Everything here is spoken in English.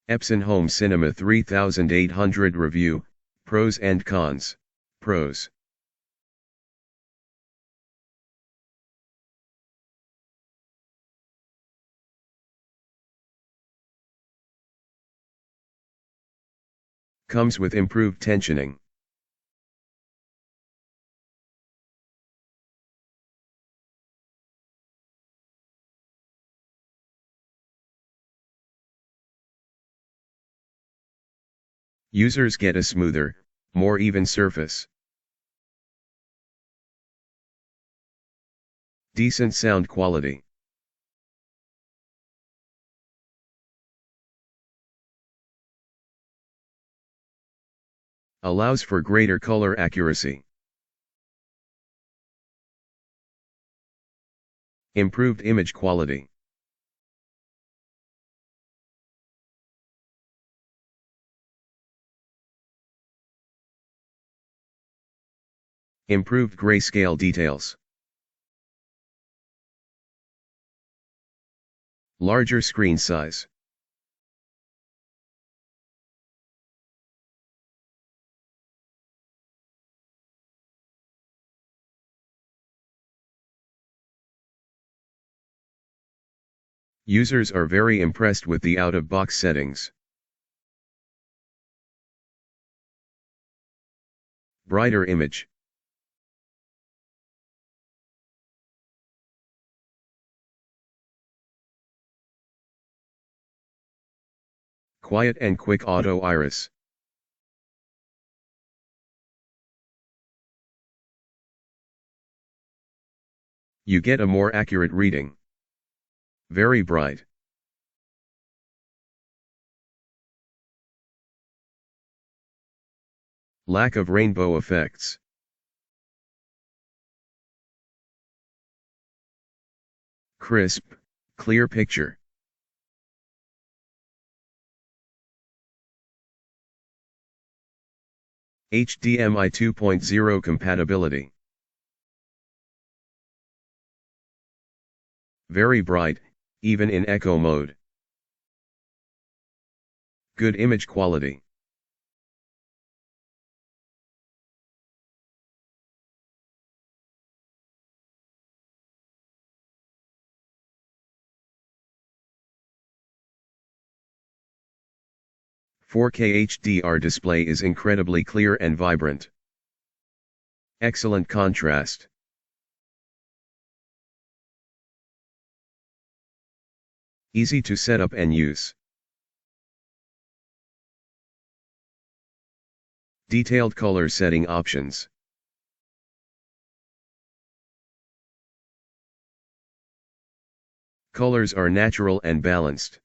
Epson Home Cinema 3800 Review, Pros and Cons. Pros. Comes with improved tensioning. Users get a smoother, more even surface. Decent sound quality. Allows for greater color accuracy. Improved image quality. Improved grayscale details. Larger screen size. Users are very impressed with the out-of-box settings. Brighter image. Quiet and quick auto iris. You get a more accurate reading. Very bright. Lack of rainbow effects. Crisp, clear picture. HDMI 2.0 compatibility. Very bright, even in echo mode. Good image quality. "4K HDR display is incredibly clear and vibrant. Excellent contrast. Easy to set up and use. Detailed color setting options. Colors are natural and balanced.